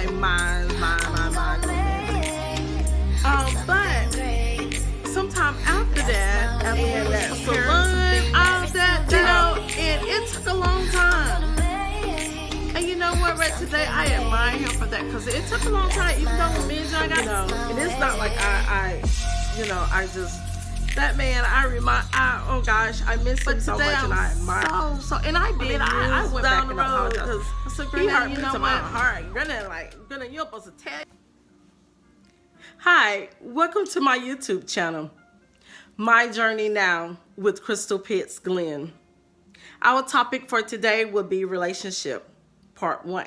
say mine. But sometime after that, after we had that salon, all that, you know, and it took a long time. And you know what, Red, today I admire him for that, because it took a long time, even though when me and John got, and it's not like I that man, oh gosh, I miss him so much, and I admire. And I did. I went back and apologized. I said, Granddad, he hurt me to my heart. Granddad, you're supposed to tell. Hi, welcome to my YouTube channel, My Journey Now with Crystal Pitts Glenn. Our topic for today will be relationship, part 1.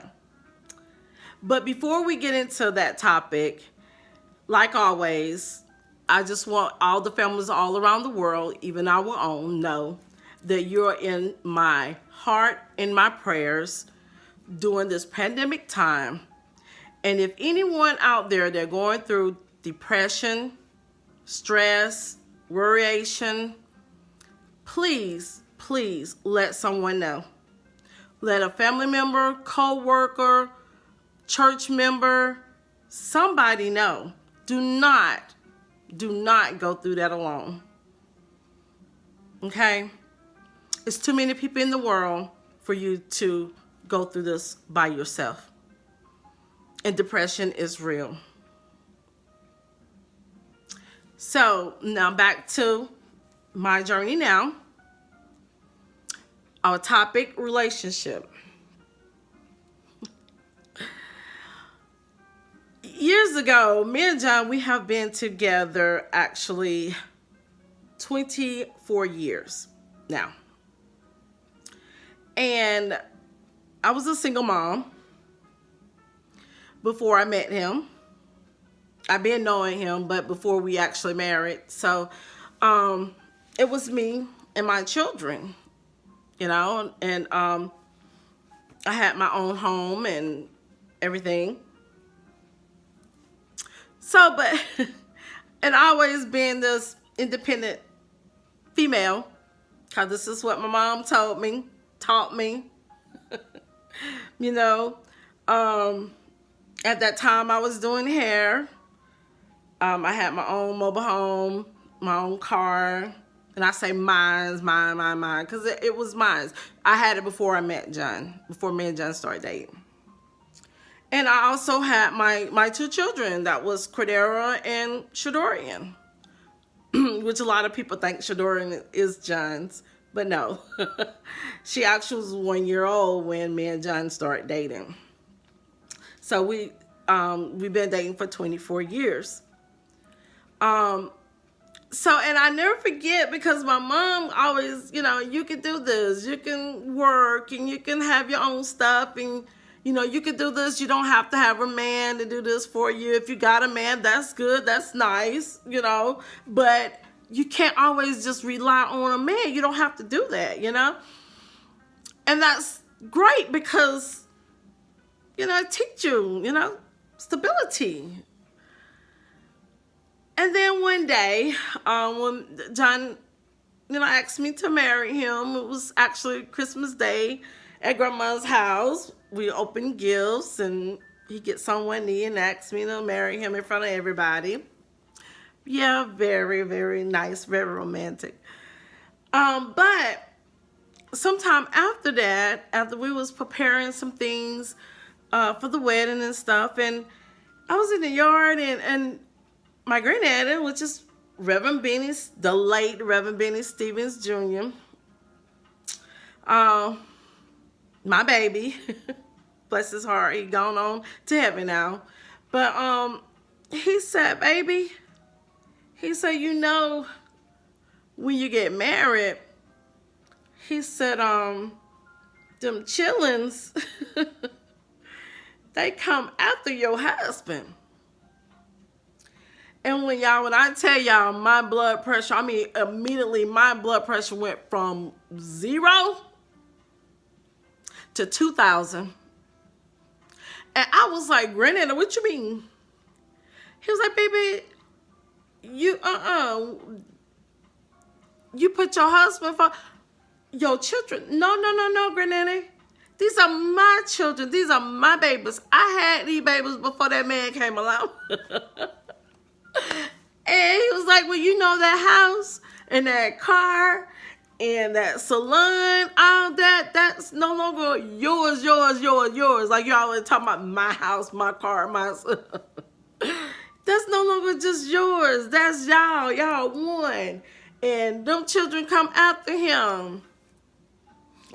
But before we get into that topic, like always, I just want all the families all around the world, even our own, know that you're in my heart and my prayers during this pandemic time. And if anyone out there that's going through depression, stress, worryation, please let someone know. Let a family member, co-worker, church member, somebody know. Do not go through that alone. Okay? It's too many people in the world for you to go through this by yourself. And depression is real. So now back to my journey now. Our topic, relationship. Years ago, me and John, we have been together actually 24 years now. And I was a single mom before I met him. I've been knowing him, but before we actually married. So it was me and my children, you know, and I had my own home and everything. So, but, and always being this independent female, because this is what my mom taught me, you know. At that time I was doing hair. I had my own mobile home, my own car, and I say mine, because it was mine. I had it before I met John, before me and John started dating. And I also had my 2 children, that was Cordera and Shadorian, which a lot of people think Shadorian is John's, but no. She actually was 1 year old when me and John started dating. So we've been dating for 24 years. So, and I never forget, because my mom always, you know, you can do this, you can work, and you can have your own stuff, and, you know, you can do this. You don't have to have a man to do this for you. If you got a man, that's good, that's nice, you know, but you can't always just rely on a man. You don't have to do that, you know, and that's great, because, you know, it teach you, you know, stability. And then one day, when John, you know, asked me to marry him, it was actually Christmas Day at Grandma's house. We opened gifts, and he gets on one knee and asked me to marry him in front of everybody. Yeah, very, very nice, very romantic. But sometime after that, after we was preparing some things for the wedding and stuff, and I was in the yard, and my granddaddy, which is Reverend Benny, the late Reverend Benny Stevens Jr., my baby, bless his heart, he gone on to heaven now. But he said, baby, he said, you know, when you get married, he said, them chillins, they come after your husband. And when I tell y'all, my blood pressure, I mean, immediately my blood pressure went from 0 to 2,000. And I was like, Granddaddy, what you mean? He was like, baby, you put your husband for your children. No, Granddaddy. These are my children. These are my babies. I had these babies before that man came along. And he was like, well, you know, that house and that car and that salon, all that, that's no longer yours. Like you always talking about my house, my car, my that's no longer just yours. That's y'all. Y'all won. And them children come after him.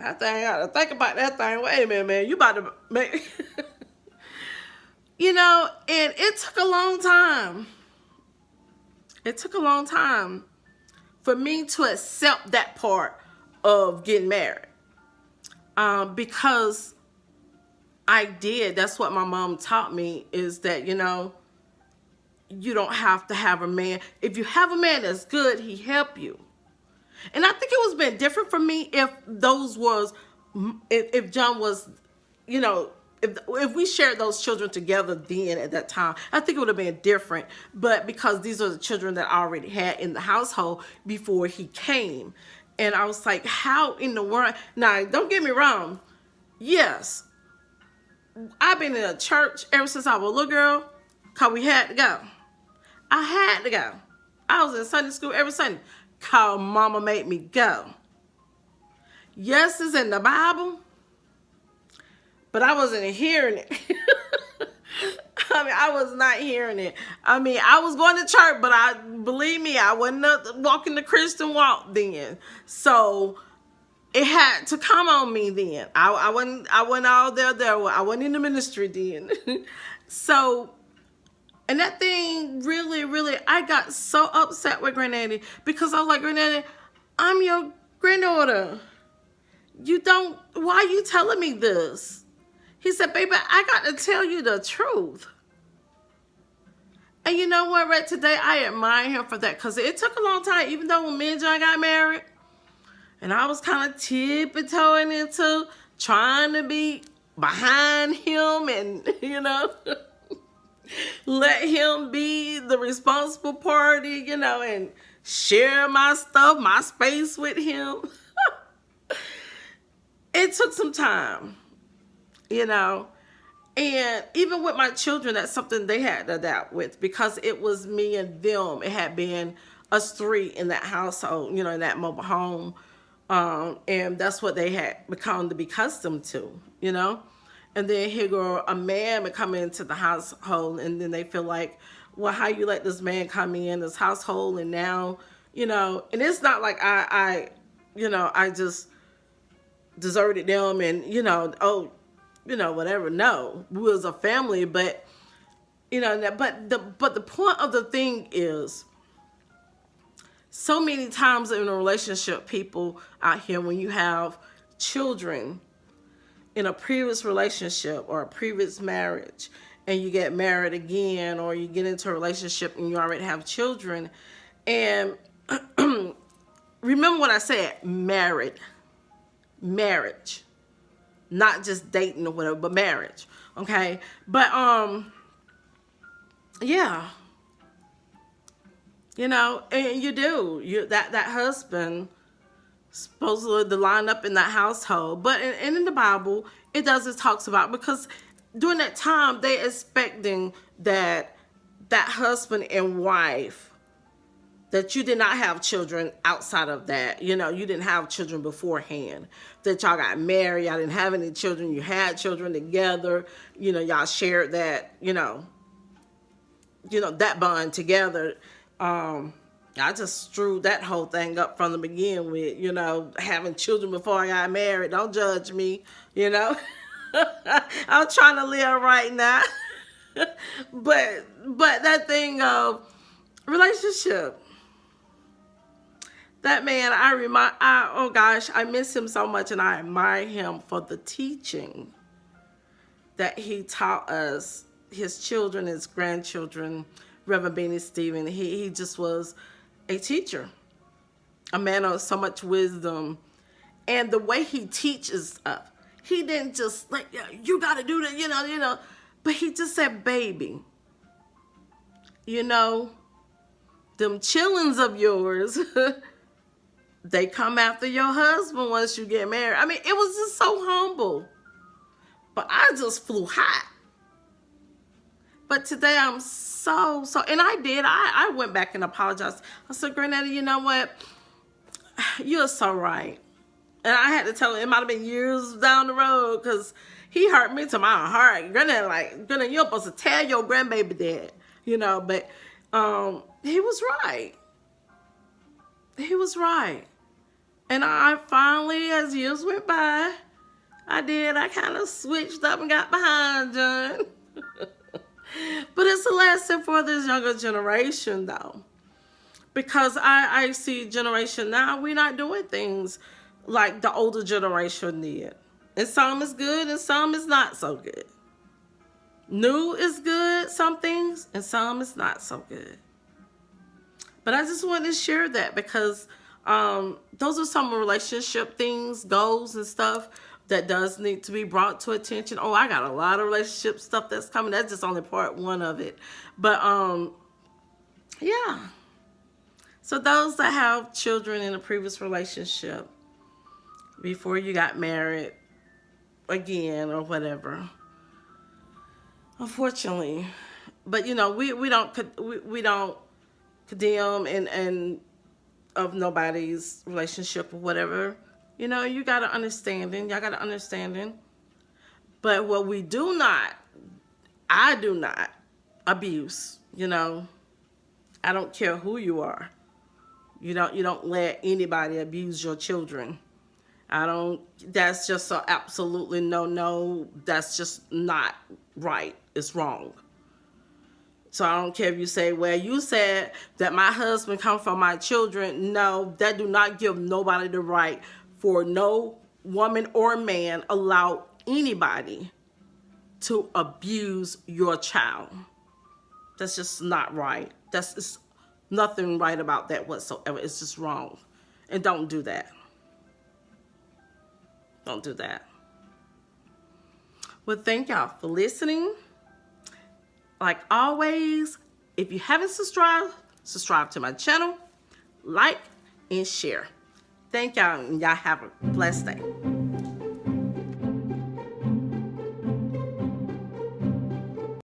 I gotta think about that thing. Wait a minute, man. You about to make you know, and it took a long time. It took a long time for me to accept that part of getting married. Because I did. That's what my mom taught me, is that, you know, you don't have to have a man. If you have a man that's good, he help you. And I think it was been different for me if if John was, you know, if we shared those children together then at that time, I think it would have been different. But because these are the children that I already had in the household before he came. And I was like, how in the world? Now, don't get me wrong. Yes, I've been in a church ever since I was a little girl, because we had to go. I had to go. I was in Sunday school every Sunday, because mama made me go. Yes, it's in the Bible, but I wasn't hearing it. I mean, I was not hearing it. I mean, I was going to church, but believe me, I wasn't walking the Christian walk then. So it had to come on me then. I wasn't all there. I wasn't in the ministry then. So, and that thing really, I got so upset with Granddaddy, because I was like, Granddaddy, I'm your granddaughter. Why are you telling me this? He said, baby, I got to tell you the truth. And you know what, right today, I admire him for that, because it took a long time, even though when me and John got married, and I was kind of tippy-toeing into trying to be behind him and, you know, let him be the responsible party, you know, and share my stuff, my space with him. It took some time, you know. And even with my children, that's something they had to adapt with, because it was me and them. It had been us three in that household, you know, in that mobile home. And that's what they had become to be accustomed to, you know. And then here go a man would come into the household, and then they feel like, well, how you let this man come in this household, and now, you know, and it's not like I just deserted them and, you know, oh, you know, whatever. No, we was a family, but, you know, but the point of the thing is, so many times in a relationship, people out here, when you have children in a previous relationship or a previous marriage, and you get married again, or you get into a relationship and you already have children, and remember what I said, marriage, not just dating or whatever, but marriage, okay? But, yeah, you know, and that husband supposedly to line up in that household. But in the Bible, it talks about, because during that time, they expecting that husband and wife, that you did not have children outside of that. You know, you didn't have children beforehand. That y'all got married, y'all didn't have any children, you had children together. You know, y'all shared that, you know, that bond together. I just screwed that whole thing up from the beginning with, you know, having children before I got married. Don't judge me, you know. I'm trying to live right now. but that thing of relationship, that man, oh gosh, I miss him so much, and I admire him for the teaching that he taught us, his children, his grandchildren, Reverend Beanie Stephen. He just was a teacher, a man of so much wisdom. And the way he teaches us, he didn't just like, yeah, you got to do that, you know, but he just said, baby, you know, them chillings of yours, they come after your husband once you get married. I mean, it was just so humble. But I just flew high. But today I'm so, and I did. I went back and apologized. I said, Granddaddy, you know what? You're so right. And I had to tell him, it might have been years down the road, because he hurt me to my heart. Granddaddy, you're supposed to tell your grandbaby that, but he was right. He was right. And I finally, as years went by, I kind of switched up and got behind John. But it's a lesson for this younger generation, though. Because I see generation now, we're not doing things like the older generation did. And some is good and some is not so good. New is good, some things, and some is not so good. But I just wanted to share that because those are some relationship things, goals and stuff that does need to be brought to attention. Oh, I got a lot of relationship stuff that's coming. That's just only part one of it. But yeah. So those that have children in a previous relationship, before you got married again or whatever, unfortunately, but we don't condemn and of nobody's relationship or whatever. You got to understanding. Y'all got to understanding. But what I do not abuse. I don't care who you are. You don't let anybody abuse your children. That's just so absolutely no. That's just not right. It's wrong. So I don't care if you say, well, you said that my husband come from my children. No, that do not give nobody the right for no woman or man allow anybody to abuse your child. That's just not right. It's nothing right about that whatsoever. It's just wrong. And don't do that. Don't do that. Well, thank y'all for listening. Like always, if you haven't subscribe to my channel, like, and share. Thank y'all, and y'all have a blessed day.